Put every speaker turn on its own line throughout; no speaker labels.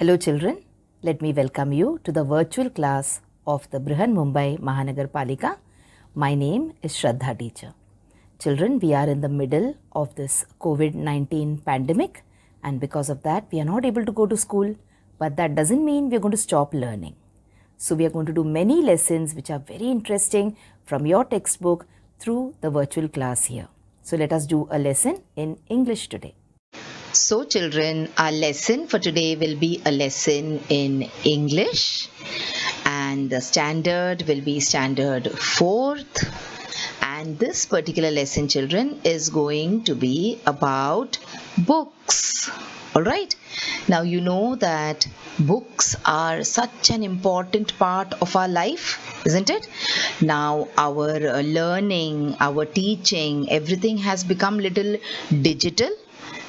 Hello children, let me welcome you to the virtual class of the Brihan Mumbai Mahanagar Palika. My name is Shraddha teacher. Children, we are in the middle of this COVID-19 pandemic, and because of that we are not able to go to school, but that doesn't mean we are going to stop learning. So we are going to do many lessons which are very interesting from your textbook through the virtual class here. So let us do a lesson in English today. So children, our lesson for today will be a lesson in English, and the standard will be standard 4th, and this particular lesson children is going to be about books. Alright, now you know that books are such an important part of our life, isn't it? Now our learning, our teaching, everything has become little digital,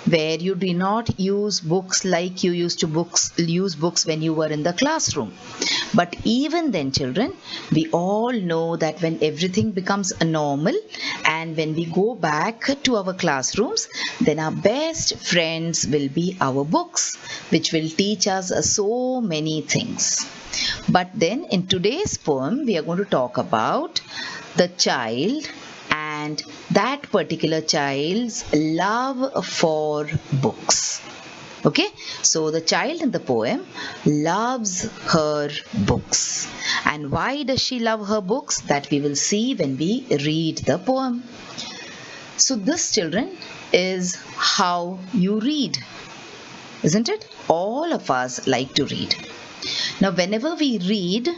where you do not use books like you used to use books when you were in the classroom. But even then children, we all know that when everything becomes normal and when we go back to our classrooms, then our best friends will be our books, which will teach us so many things. But then in today's poem, we are going to talk about the child and that particular child's love for books. Okay, so the child in the poem loves her books. And why does she love her books? That we will see when we read the poem. So this, children, is how you read, isn't it? All of us like to read. Now whenever we read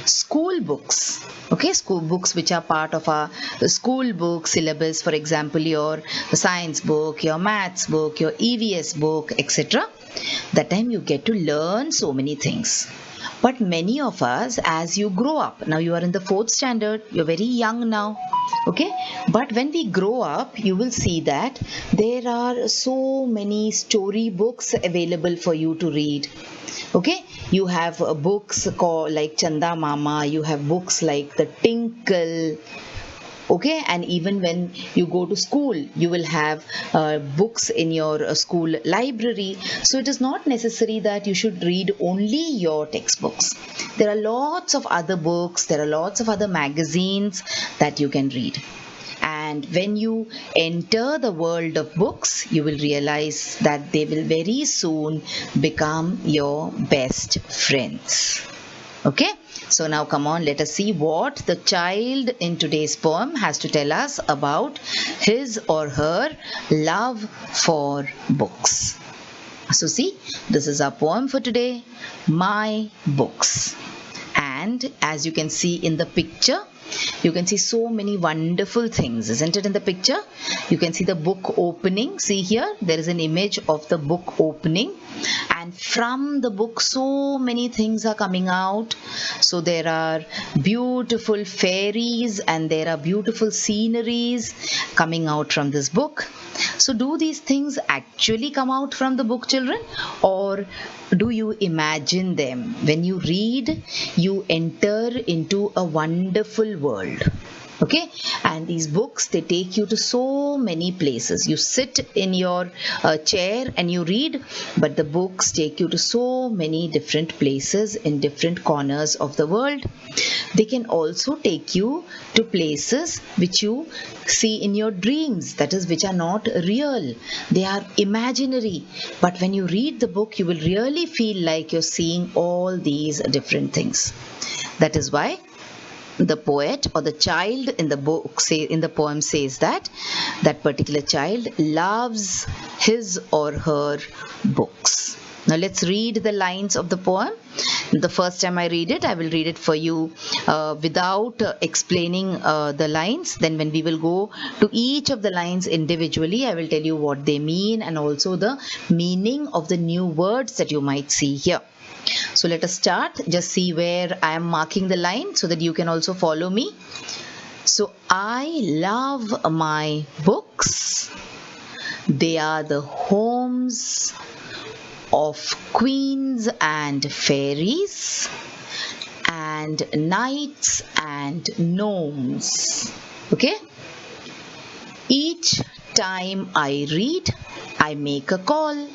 school books, okay, school books which are part of our school book syllabus, for example your science book, your maths book, your EVS book, etc., that time you get to learn so many things. But many of us, as you grow up, now you are in the 4th standard, you're very young now, okay, but when we grow up you will see that there are so many story books available for you to read. Okay, you have books called like Chanda Mama, you have books like the Tinkle. Okay, and even when you go to school, you will have books in your school library. So it is not necessary that you should read only your textbooks. There are lots of other books, there are lots of other magazines that you can read. And when you enter the world of books, you will realize that they will very soon become your best friends. Okay, so now come on, let us see what the child in today's poem has to tell us about his or her love for books. So see, this is our poem for today, My Books. And as you can see in the picture, you can see so many wonderful things, isn't it? In the picture you can see the book opening. See here, there is an image of the book opening, and from the book so many things are coming out. So there are beautiful fairies and there are beautiful sceneries coming out from this book. So do these things actually come out from the book, children, or do you imagine them? When you read, you enter into a wonderful world. Okay, and these books, they take you to so many places. You sit in your chair and you read, but the books take you to so many different places in different corners of the world. They can also take you to places which you see in your dreams, that is, which are not real. They are imaginary. But when you read the book, you will really feel like you're seeing all these different things. That is why the poet or the child in the book in the poem says that that particular child loves his or her books. Now let's read the lines of the poem. The first time I read it, I will read it for you without explaining the lines. Then when we will go to each of the lines individually, I will tell you what they mean and also the meaning of the new words that you might see here. So let us start. Just see where I am marking the line so that you can also follow me. So I love my books. They are the homes of queens and fairies and knights and gnomes. Okay? Each time I read, I make a call.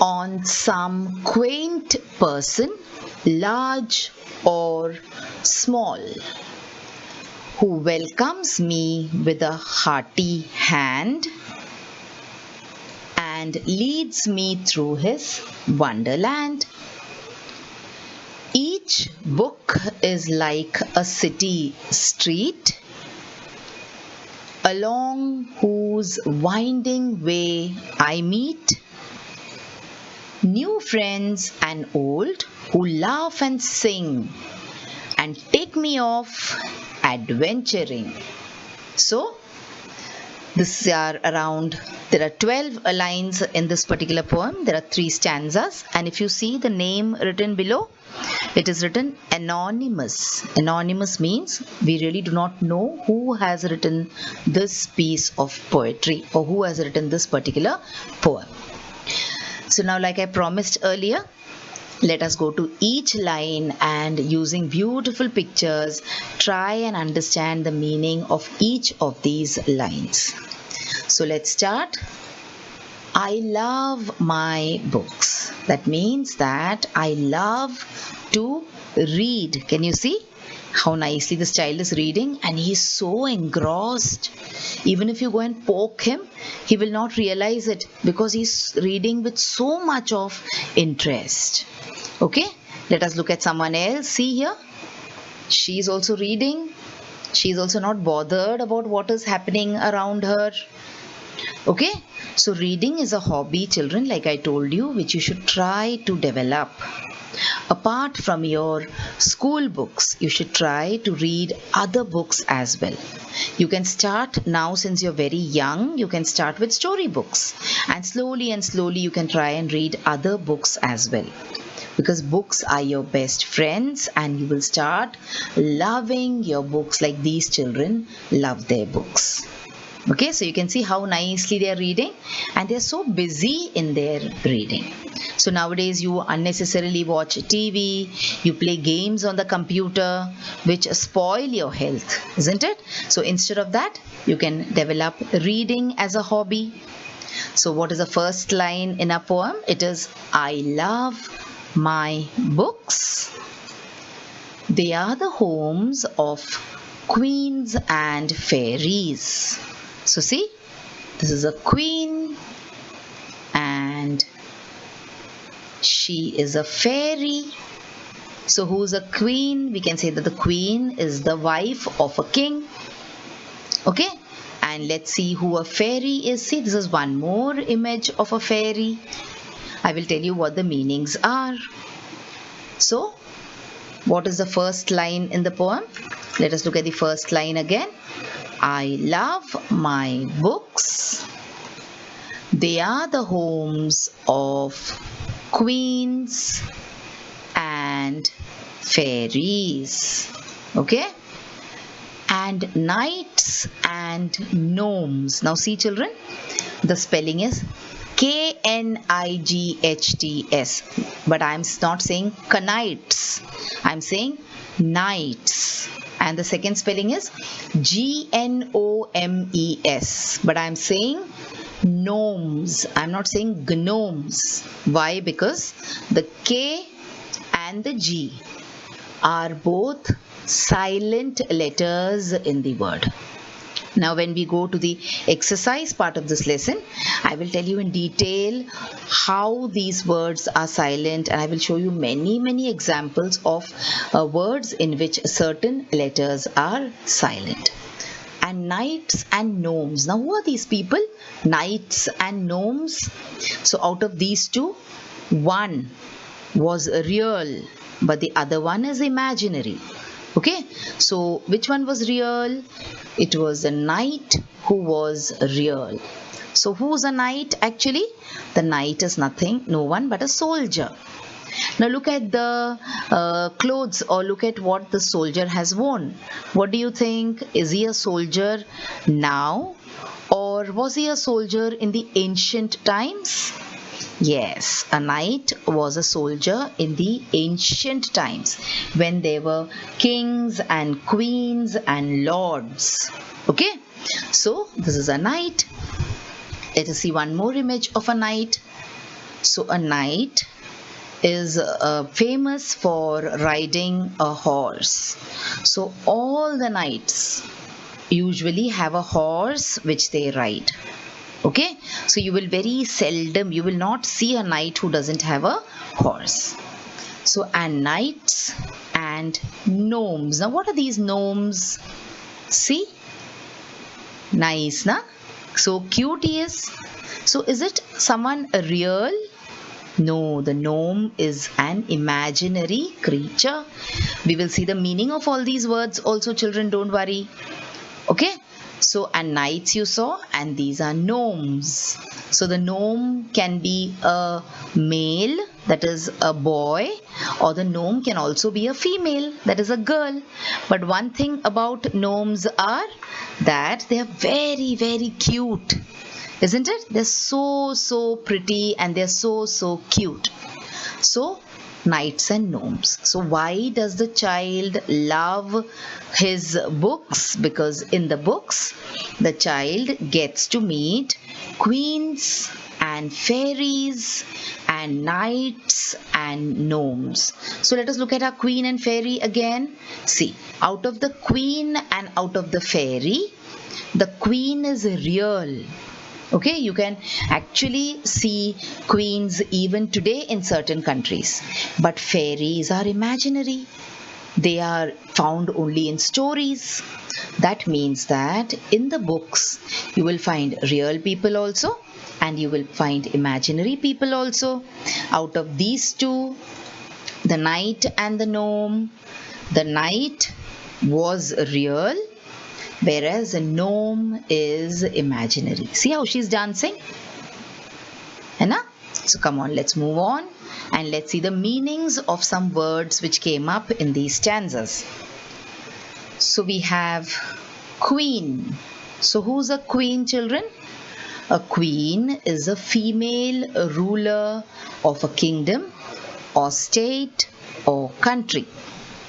on some quaint person, large or small, who welcomes me with a hearty hand and leads me through his wonderland. Each book is like a city street, along whose winding way I meet new friends and old who laugh and sing and take me off adventuring. So, there are 12 lines in this particular poem. There are 3 stanzas, and if you see the name written below, it is written anonymous. Anonymous means we really do not know who has written this piece of poetry or who has written this particular poem. So now, like I promised earlier, let us go to each line and using beautiful pictures, try and understand the meaning of each of these lines. So let's start. I love my books. That means that I love to read. Can you see how nicely this child is reading? And he is so engrossed. Even if you go and poke him, he will not realize it because he's reading with so much of interest. Okay, let us look at someone else. See here, she is also reading. She is also not bothered about what is happening around her. Okay, so reading is a hobby, children, like I told you, which you should try to develop. Apart from your school books, you should try to read other books as well. You can start now, since you're very young, you can start with story books, and slowly you can try and read other books as well. Because books are your best friends, and you will start loving your books like these children love their books. Okay, so you can see how nicely they are reading, and they are so busy in their reading. So nowadays you unnecessarily watch TV, you play games on the computer which spoil your health, isn't it? So instead of that, you can develop reading as a hobby. So what is the first line in our poem? It is, I love my books. They are the homes of queens and fairies. So see, this is a queen and she is a fairy. So who is a queen? We can say that the queen is the wife of a king. Okay, and let's see who a fairy is. See, this is one more image of a fairy. I will tell you what the meanings are. So, what is the first line in the poem? Let us look at the first line again. I love my books. They are the homes of queens and fairies. Okay? And knights and gnomes. Now see children, the spelling is Knights, but I'm not saying knights, I'm saying knights. And the second spelling is Gnomes, but I'm saying gnomes. I'm not saying gnomes. Why? Because the K and the G are both silent letters in the word. Now when we go to the exercise part of this lesson, I will tell you in detail how these words are silent, and I will show you many examples of words in which certain letters are silent. And knights and gnomes. Now who are these people? Knights and gnomes. So out of these two, one was real, but the other one is imaginary. Okay, so which one was real? It was a knight who was real. So who's a knight actually? The knight is no one but a soldier. Now look at the clothes, or look at what the soldier has worn. What do you think? Is he a soldier now, or was he a soldier in the ancient times? Yes, a knight was a soldier in the ancient times when there were kings and queens and lords. Okay, so this is a knight. Let us see one more image of a knight. So a knight is famous for riding a horse. So all the knights usually have a horse which they ride. Okay, so you will not see a knight who doesn't have a horse. So, and knights and gnomes. Now what are these gnomes? See, nice, na? So cute he is. So is it someone real? No, the gnome is an imaginary creature. We will see the meaning of all these words also, children, don't worry. Okay, so and knights you saw, and these are gnomes. So the gnome can be a male, that is a boy, or the gnome can also be a female, that is a girl. But one thing about gnomes are that they are very, very cute, isn't it? They're so pretty and they're so cute. So knights and gnomes. So why does the child love his books? Because in the books the child gets to meet queens and fairies and knights and gnomes. So let us look at our queen and fairy again. See, out of the queen and out of the fairy, the queen is real. Okay, you can actually see queens even today in certain countries. But fairies are imaginary. They are found only in stories. That means that in the books you will find real people also and you will find imaginary people also. Out of these two, the knight and the gnome, the knight was real, whereas a gnome is imaginary. See how she's dancing? Anna? So come on, let's move on and let's see the meanings of some words which came up in these stanzas. So we have queen. So who's a queen, children? A queen is a female ruler of a kingdom or state or country.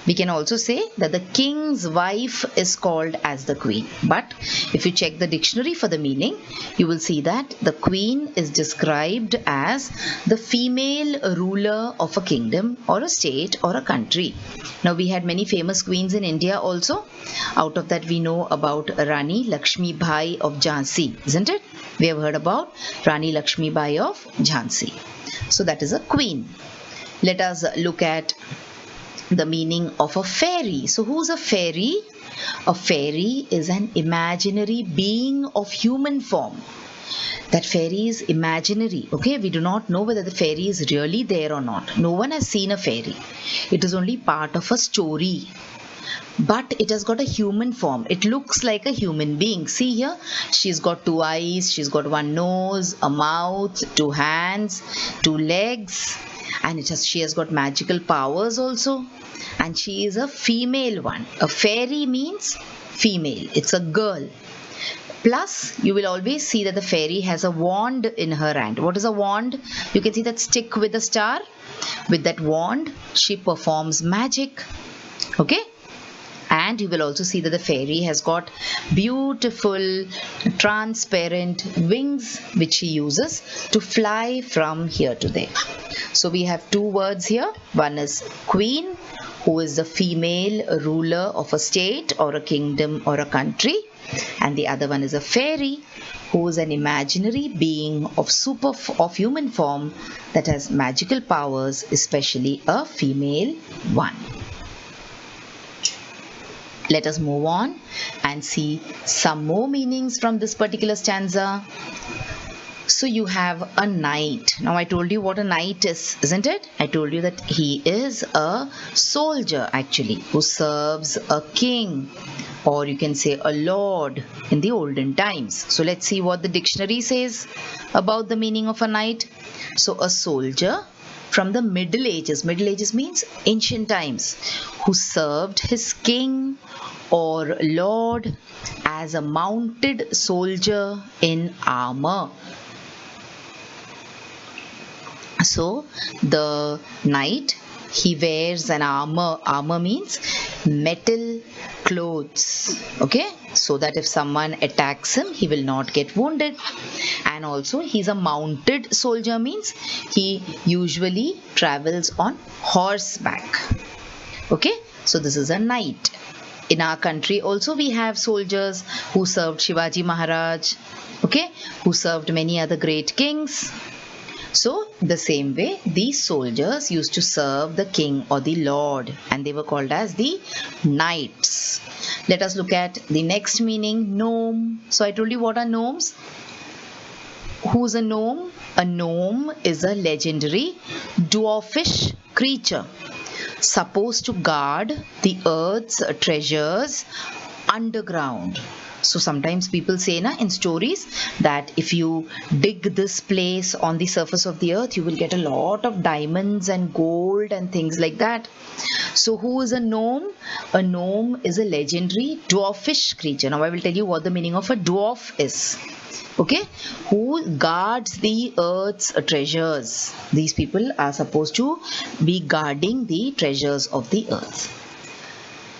We can also say that the king's wife is called as the queen. But if you check the dictionary for the meaning, you will see that the queen is described as the female ruler of a kingdom or a state or a country. Now we had many famous queens in India also. Out of that we know about Rani Lakshmi Bai of Jhansi, isn't it? We have heard about Rani Lakshmi Bai of Jhansi. So that is a queen. Let us look at the meaning of a fairy. So who's a fairy? A fairy is an imaginary being of human form. That fairy is imaginary. Okay, we do not know whether the fairy is really there or not. No one has seen a fairy. It is only part of a story. But it has got a human form. It looks like a human being. See here, she's got 2 eyes, she's got 1 nose, a mouth, 2 hands, 2 legs, and she has got magical powers also. And she is a female one. A fairy means female. It's a girl. Plus, you will always see that the fairy has a wand in her hand. What is a wand? You can see that stick with a star. With that wand, she performs magic. Okay? And you will also see that the fairy has got beautiful transparent wings which she uses to fly from here to there. So we have 2 words here. One is queen, who is the female ruler of a state or a kingdom or a country. And the other one is a fairy, who is an imaginary being of human form that has magical powers, especially a female one. Let us move on and see some more meanings from this particular stanza. So you have a knight. Now I told you what a knight is, isn't it? I told you that he is a soldier actually who serves a king, or you can say a lord in the olden times. So let's see what the dictionary says about the meaning of a knight. So a soldier from the Middle Ages. Middle Ages means ancient times, who served his king or lord as a mounted soldier in armor. So the knight he wears an armor. Armor means metal clothes, okay, so that if someone attacks him, he will not get wounded. And also he's a mounted soldier, means he usually travels on horseback. Okay, so this is a knight. In our country also we have soldiers who served Shivaji Maharaj, okay, who served many other great kings. So the same way these soldiers used to serve the king or the lord, and they were called as the knights. Let us look at the next meaning, gnome. So I told you what are gnomes. Who's a gnome? A gnome is a legendary dwarfish creature supposed to guard the earth's treasures underground. So sometimes people say in stories that if you dig this place on the surface of the earth, you will get a lot of diamonds and gold and things like that. So who is a gnome? A gnome is a legendary dwarfish creature. Now I will tell you what the meaning of a dwarf is. Okay, who guards the earth's treasures. These people are supposed to be guarding the treasures of the earth.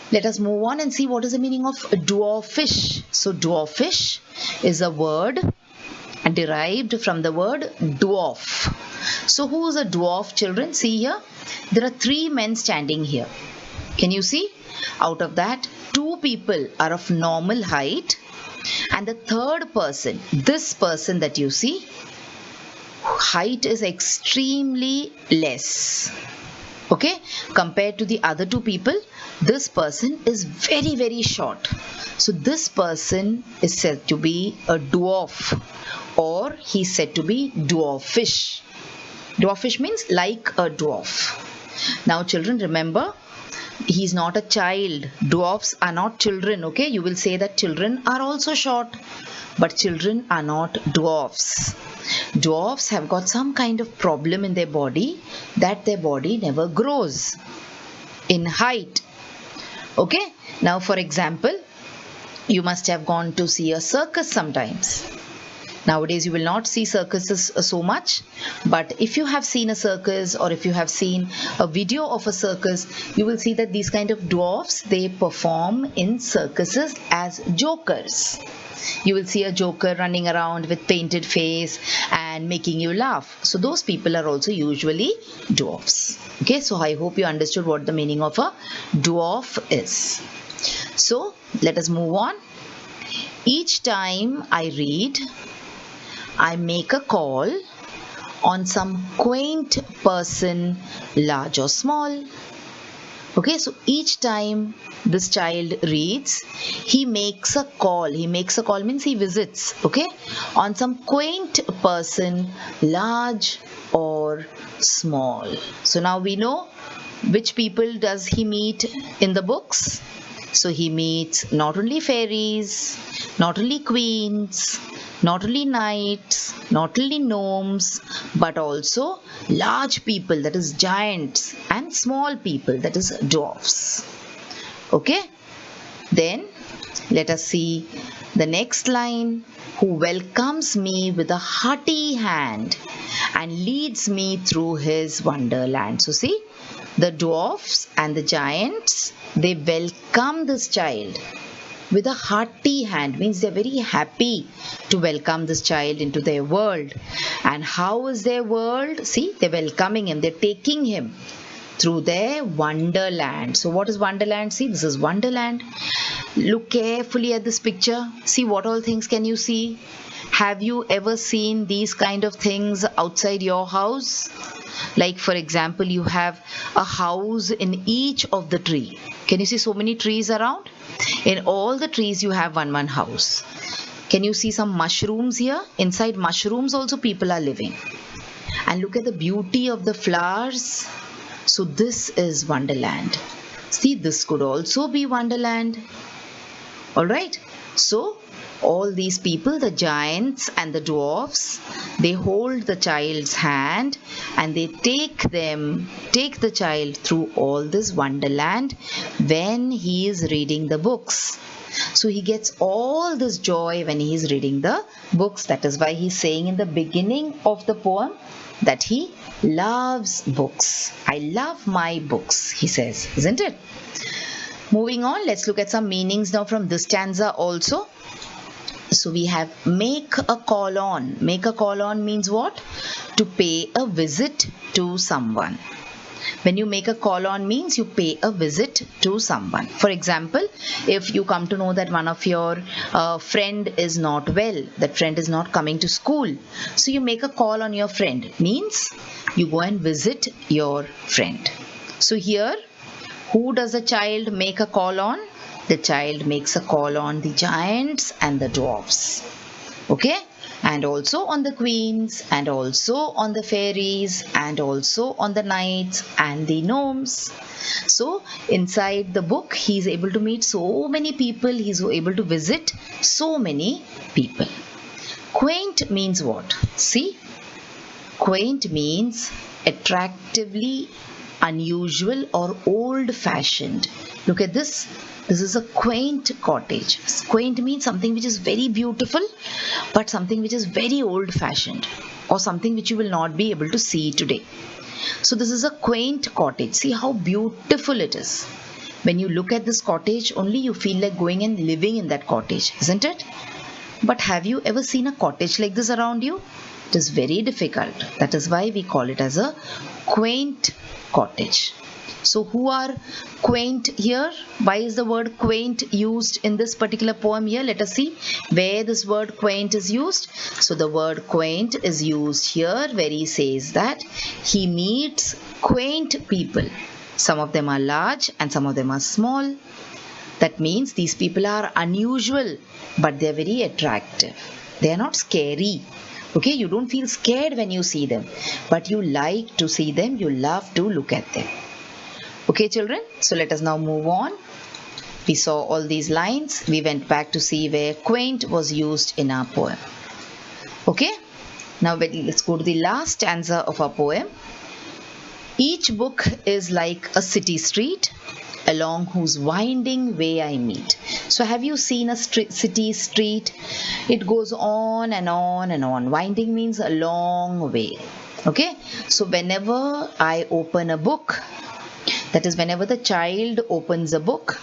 Let us move on and see what is the meaning of dwarfish. So dwarfish is a word derived from the word dwarf. So who is a dwarf, children? See here, there are 3 men standing here. Can you see? Out of that, 2 people are of normal height, and the third person, this person that you see, height is extremely less. Okay, compared to the other 2 people, this person is very, very short. So this person is said to be a dwarf, or he's said to be dwarfish. Dwarfish means like a dwarf. Now children, remember, he's not a child. Dwarfs are not children, okay? You will say that children are also short, but children are not dwarfs. Dwarfs have got some kind of problem in their body, that their body never grows in height. Okay, now for example, you must have gone to see a circus sometimes. Nowadays you will not see circuses so much, but if you have seen a circus, or if you have seen a video of a circus, you will see that these kind of dwarfs, they perform in circuses as jokers. You will see a joker running around with painted face and making you laugh. So those people are also usually dwarfs. Okay, so I hope you understood what the meaning of a dwarf is. So let us move on. Each time I read, I make a call on some quaint person, large or small. Okay, so each time this child reads, he makes a call. He makes a call means he visits, okay, on some quaint person, large or small. So now we know which people does he meet in the books. So he meets not only fairies, not only queens, not only knights, not only gnomes, but also large people, that is giants, and small people, that is dwarfs. Okay, then let us see the next line. Who welcomes me with a hearty hand and leads me through his wonderland. So see, the dwarfs and the giants, they welcome this child with a hearty hand, means they're very happy to welcome this child into their world. And how is their world? See, they're welcoming him, they're taking him through their wonderland. So what is wonderland? See, this is wonderland. Look carefully at this picture. See, what all things can you see? Have you ever seen these kind of things outside your house? Like for example, you have a house in each of the tree. Can you see so many trees around? In all the trees you have one house. Can you see some mushrooms here? Inside mushrooms also people are living. And look at the beauty of the flowers. So this is wonderland. See, this could also be wonderland. Alright, so all these people, the giants and the dwarfs, they hold the child's hand and they take the child through all this wonderland when he is reading the books.
So he gets all this joy when he is reading the books. That is why he's saying in the beginning of the poem that he loves books. I love my books, he says, isn't it? Moving on, let's look at some meanings now from this stanza also. So we have make a call on. Make a call on means what? To pay a visit to someone. When you make a call on means you pay a visit to someone. For example, if you come to know that one of your friend is not well, that friend is not coming to school, so you make a call on your friend, means you go and visit your friend. So here, who does a child make a call on? The child makes a call on the giants and the dwarfs. Okay? And also on the queens, and also on the fairies, and also on the knights and the gnomes. So inside the book, he is able to meet so many people, he is able to visit so many people. Quaint means what? See? Quaint means attractively unusual or old-fashioned. Look at this. This is a quaint cottage. Quaint means something which is very beautiful, but something which is very old-fashioned, or something which you will not be able to see today. So this is a quaint cottage. See how beautiful it is. When you look at this cottage, only you feel like going and living in that cottage, isn't it? But have you ever seen a cottage like this around you? It is very difficult. That is why we call it as a quaint cottage. So who are quaint here? Why is the word quaint used in this particular poem here? Let us see where this word quaint is used. So the word quaint is used here where he says that he meets quaint people. Some of them are large and some of them are small. That means these people are unusual, but they are very attractive. They are not scary. Okay, you don't feel scared when you see them, but you like to see them. You love to look at them. Okay, children, so let us now move on. We saw all these lines. We went back to see where quaint was used in our poem. Okay, now let's go to the last stanza of our poem. Each book is like a city street along whose winding way I meet. So have you seen a city street? It goes on and on and on. Winding means a long way. Okay, so whenever I open a book, that is, whenever the child opens a book,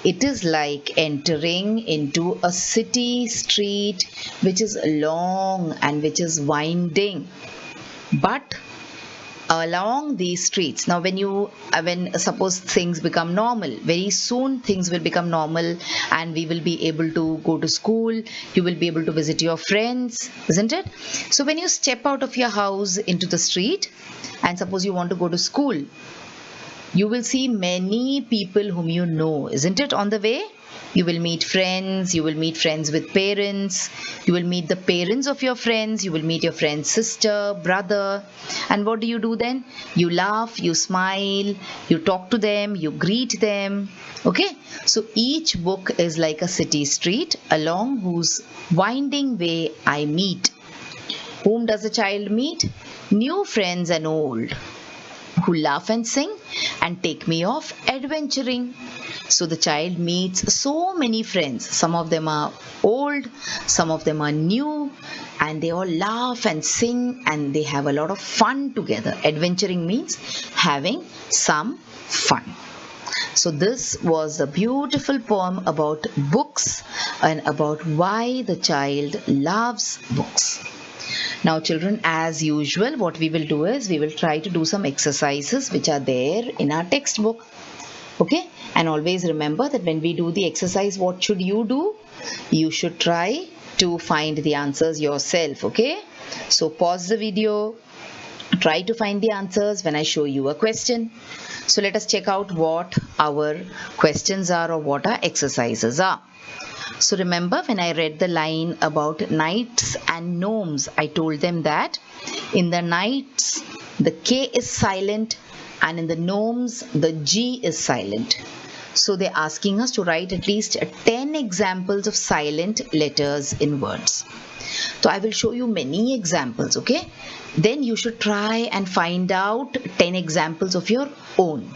it is like entering into a city street which is long and which is winding. But along these streets, now when suppose things become normal, very soon things will become normal and we will be able to go to school, you will be able to visit your friends, isn't it? So when you step out of your house into the street and suppose you want to go to school, you will see many people whom you know, isn't it, on the way? You will meet friends, you will meet friends with parents, you will meet the parents of your friends, you will meet your friend's sister, brother. And what do you do then? You laugh, you smile, you talk to them, you greet them. Okay, so each book is like a city street along whose winding way I meet. Whom does a child meet? New friends and old, who laugh and sing and take me off adventuring. So the child meets so many friends. Some of them are old, some of them are new, and they all laugh and sing and they have a lot of fun together. Adventuring means having some fun. So this was a beautiful poem about books and about why the child loves books. Now children, as usual, what we will do is we will try to do some exercises which are there in our textbook. Okay, and always remember that when we do the exercise, what should you do? You should try to find the answers yourself. Okay, so pause the video, try to find the answers when I show you a question. So let us check out what our questions are or what our exercises are. So remember, when I read the line about knights and gnomes, I told them that in the knights the K is silent and in the gnomes the G is silent. So they're asking us to write at least 10 examples of silent letters in words. So I will show you many examples, okay? Then you should try and find out 10 examples of your own.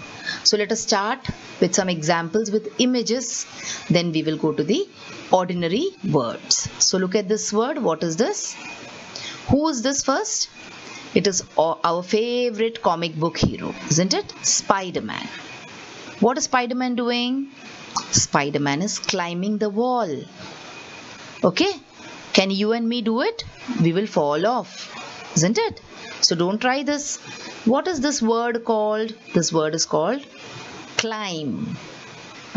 So let us start with some examples with images. Then we will go to the ordinary words. So look at this word. What is this? Who is this first? It is our favorite comic book hero, isn't it? Spider-Man. What is Spider-Man doing? Spider-Man is climbing the wall. Okay? Can you and me do it? We will fall off, isn't it? So don't try this. What is this word called? This word is called climb.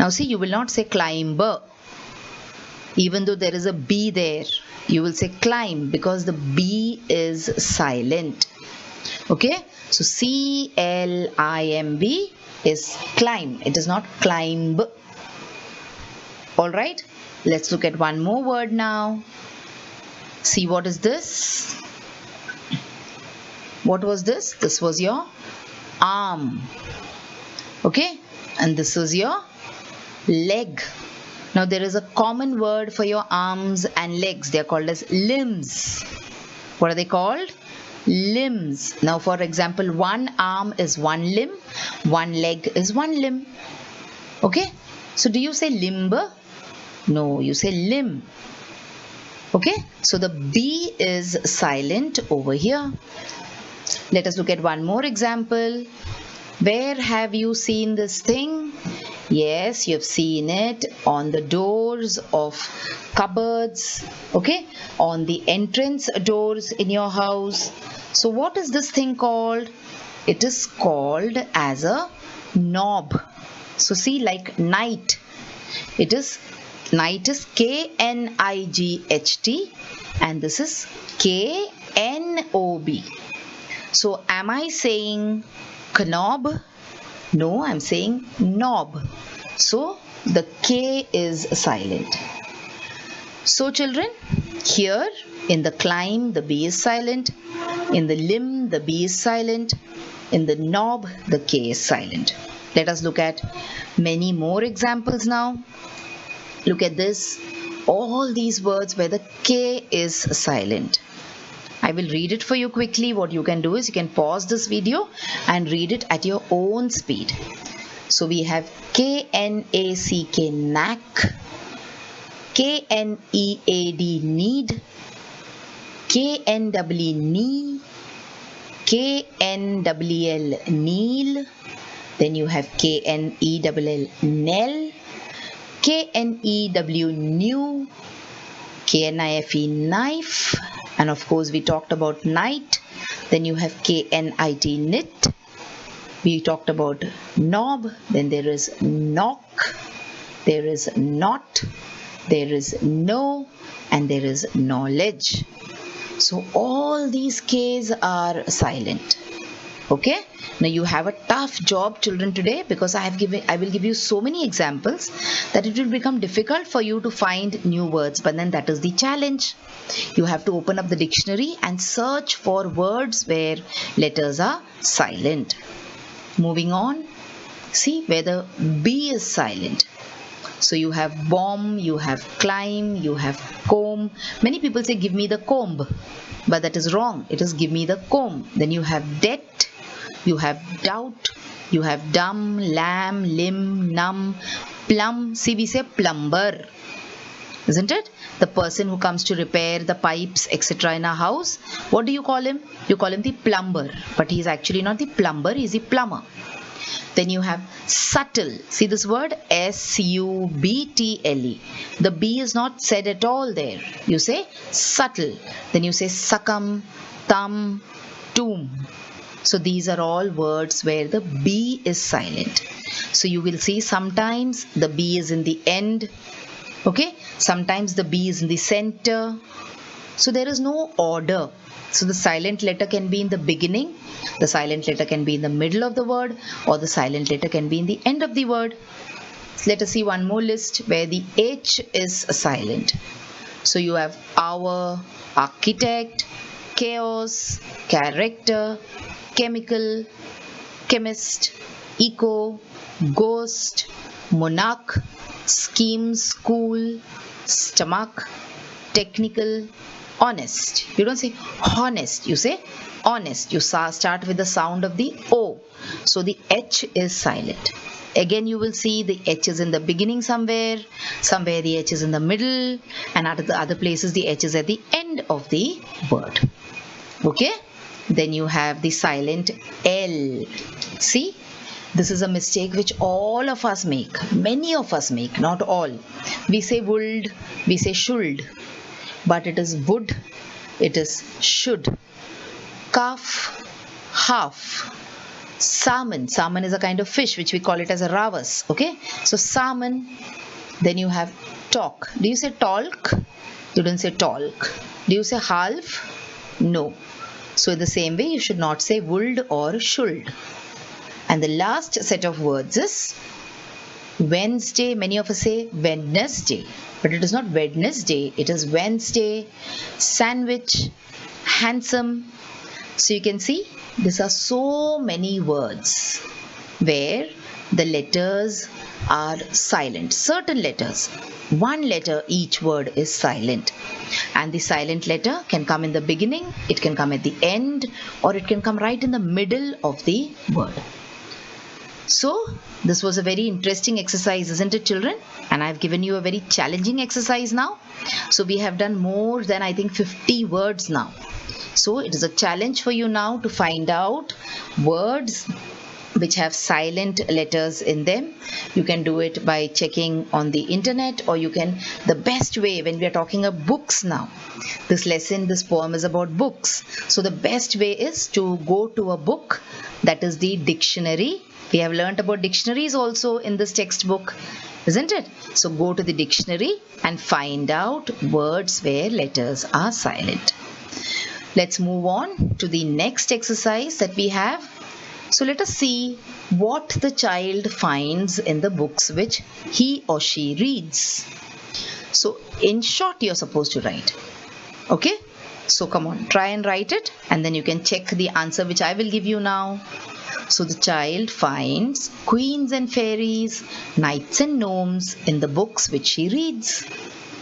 Now see, you will not say climber. Even though there is a B there, you will say climb because the B is silent. Okay? So C-L-I-M-B is climb. It is not climb. Alright? Let's look at one more word now. See, what is this? What was this? This was your arm. Okay? And this is your leg. Now there is a common word for your arms and legs. They are called as limbs. What are they called? Limbs. Now for example, one arm is one limb, one leg is one limb. Okay? So do you say limber? No, you say limb. Okay? So the B is silent over here. Let us look at one more example. Where have you seen this thing? Yes, you have seen it on the doors of cupboards, okay, on the entrance doors in your house. So what is this thing called? It is called as a knob. So see, like night. Night is K-N-I-G-H-T and this is K-N-O-B. So am I saying knob? No, I'm saying knob. So the K is silent. So children, here in the climb, the B is silent. In the limb, the B is silent. In the knob, the K is silent. Let us look at many more examples now. Look at this. All these words where the K is silent. I will read it for you quickly. What you can do is you can pause this video and read it at your own speed. So we have K-N-A-C-K, knack, K-N-E-A-D, need, K-N-W, knee, K-N-W-L, kneel, then you have K-N-E-L-L, knell, K-N-E-W, new, K-N-I-F-E, knife, and of course we talked about night. Then you have K-N-I-T, knit. We talked about knob. Then there is knock, there is not, there is know, and there is knowledge. So all these K's are silent. Okay? Now you have a tough job, children, today because I will give you so many examples that it will become difficult for you to find new words. But then that is the challenge. You have to open up the dictionary and search for words where letters are silent. Moving on. See where the B is silent. So you have bomb, you have climb, you have comb. Many people say give me the comb, but that is wrong. It is give me the comb. Then you have debt, you have doubt, you have dumb, lamb, limb, numb, plumb. See, we say plumber, isn't it? The person who comes to repair the pipes, etc. in a house. What do you call him? You call him the plumber, but he is actually not the plumber, he is the plumber. Then you have subtle. See this word? S-U-B-T-L-E. The B is not said at all there. You say subtle. Then you say succumb, thumb, tomb. So these are all words where the B is silent. So you will see sometimes the B is in the end. Okay? Sometimes the B is in the center. So there is no order. So the silent letter can be in the beginning, the silent letter can be in the middle of the word, or the silent letter can be in the end of the word. So let us see one more list where the H is silent. So you have hour, architect, chaos, character, chemical, chemist, eco, ghost, monarch, scheme, school, stomach, technical, honest. You don't say honest, you say honest. You start with the sound of the O. So the H is silent. Again, you will see the H is in the beginning somewhere the H is in the middle, and at the other places the H is at the end of the word. Okay? Then you have the silent L. See? This is a mistake which all of us make. Many of us make, not all. We say would, we say should. But it is would, it is should. Calf, half. Salmon. Salmon is a kind of fish which we call it as a ravas. Okay? So salmon. Then you have talk. Do you say talk? You don't say talk. Do you say half? No. So in the same way, you should not say would or should. And the last set of words is Wednesday. Many of us say Wednesday, but it is not Wednesday. It is Wednesday. Sandwich, handsome. So you can see these are so many words where the letters are silent. Certain letters, one letter each word is silent, and the silent letter can come in the beginning, it can come at the end, or it can come right in the middle of the word. So this was a very interesting exercise, isn't it, children? And I've given you a very challenging exercise now. So we have done more than I think 50 words now. So it is a challenge for you now to find out words which have silent letters in them. You can do it by checking on the internet, or you can, the best way when we are talking about books now, this lesson, this poem is about books. So the best way is to go to a book, that is the dictionary. We have learnt about dictionaries also in this textbook, isn't it? So go to the dictionary and find out words where letters are silent. Let's move on to the next exercise that we have. So let us see what the child finds in the books which he or she reads. So in short, you're supposed to write. Okay? So come on, try and write it, and then you can check the answer which I will give you now. So the child finds queens and fairies, knights and gnomes in the books which he reads.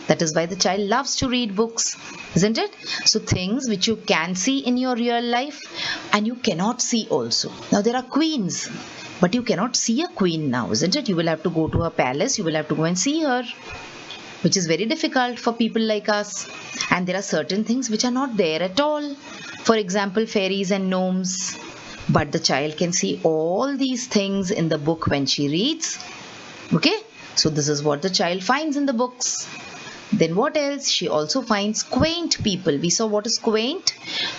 That is why the child loves to read books, isn't it? So things which you can see in your real life and you cannot see also. Now there are queens, but you cannot see a queen now, isn't it? You will have to go to her palace, you will have to go and see her, which is very difficult for people like us. And there are certain things which are not there at all. For example, fairies and gnomes. But the child can see all these things in the book when she reads. Okay? So this is what the child finds in the books. Then what else? She also finds quaint people. We saw what is quaint.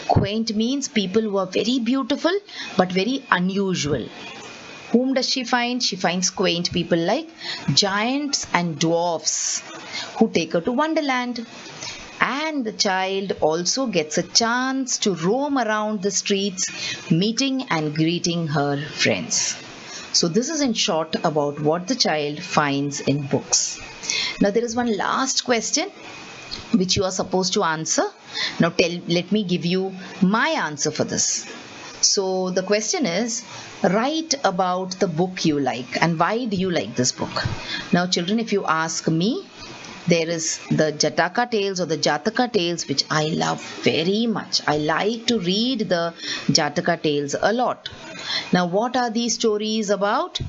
Quaint means people who are very beautiful but very unusual. Whom does she find? She finds quaint people like giants and dwarfs who take her to Wonderland. And the child also gets a chance to roam around the streets, meeting and greeting her friends. So this is in short about what the child finds in books. Now there is one last question which you are supposed to answer. Now let me give you my answer for this. So the question is, write about the book you like and why do you like this book. Now children, if you ask me, there is the Jataka tales or the Jataka tales which I love very much. I like to read the Jataka tales a lot. Now what are these stories about?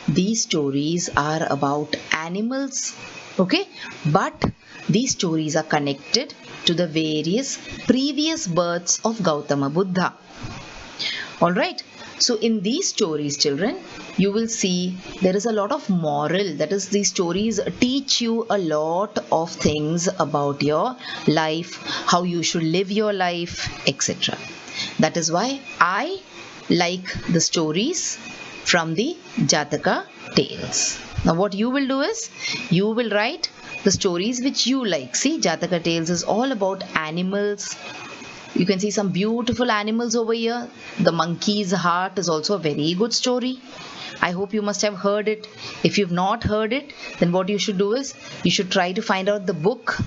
These stories are about animals, okay? But these stories are connected to the various previous births of Gautama Buddha. Alright, so in these stories, children, you will see there is a lot of moral. That is, these stories teach you a lot of things about your life, how you should live your life, etc. That is why I like the stories from the Jataka tales. Now what you will do is, you will write the stories which you like. See, Jataka tales is all about animals. You can see some beautiful animals over here. The monkey's heart is also a very good story. I hope you must have heard it. If you've not heard it, then what you should do is, you should try to find out the book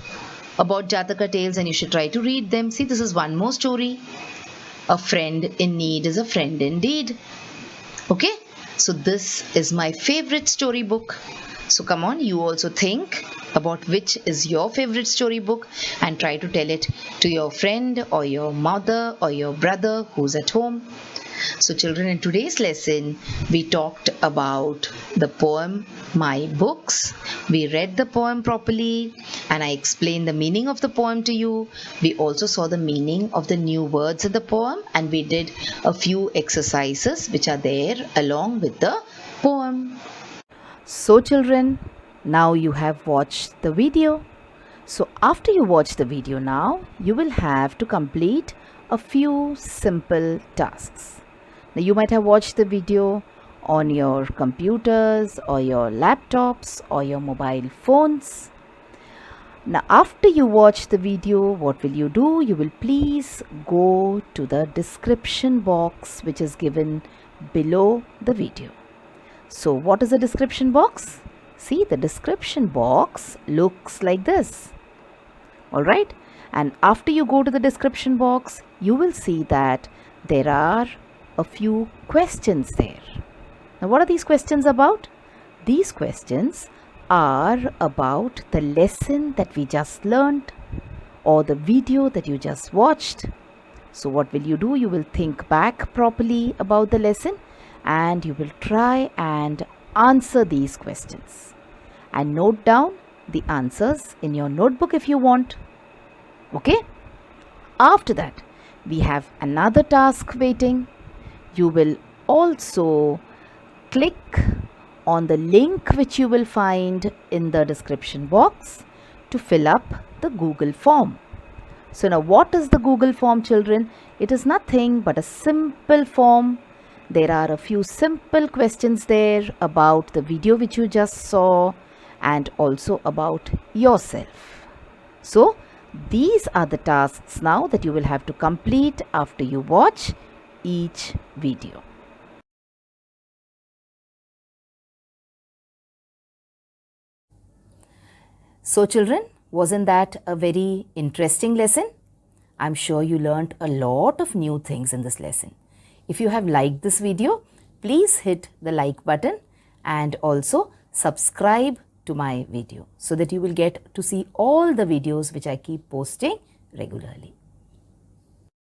about Jataka tales and you should try to read them. See, this is one more story. A friend in need is a friend indeed. Okay, so this is my favorite storybook. So come on, you also think about which is your favorite storybook and try to tell it to your friend or your mother or your brother who's at home. So children, in today's lesson, we talked about the poem My Books. We read the poem properly and I explained the meaning of the poem to you. We also saw the meaning of the new words in the poem and we did a few exercises which are there along with the poem.
So children, now you have watched the video. So after you watch the video now, you will have to complete a few simple tasks. Now you might have watched the video on your computers or your laptops or your mobile phones. Now after you watch the video, what will you do? You will please go to the description box which is given below the video. So what is the description box? See, the description box looks like this. Alright, and after you go to the description box, you will see that there are a few questions there. Now what are these questions about? These questions are about the lesson that we just learned or the video that you just watched. So what will you do? You will think back properly about the lesson and you will try and answer these questions and note down the answers in your notebook if you want. Okay? After that, we have another task waiting. You will also click on the link which you will find in the description box to fill up the Google form. So now what is the Google form, children? It is nothing but a simple form. There are a few simple questions there about the video which you just saw and also about yourself. So these are the tasks now that you will have to complete after you watch each video. So children, wasn't that a very interesting lesson? I'm sure you learnt a lot of new things in this lesson. If you have liked this video, please hit the like button and also subscribe to my video so that you will get to see all the videos which I keep posting regularly.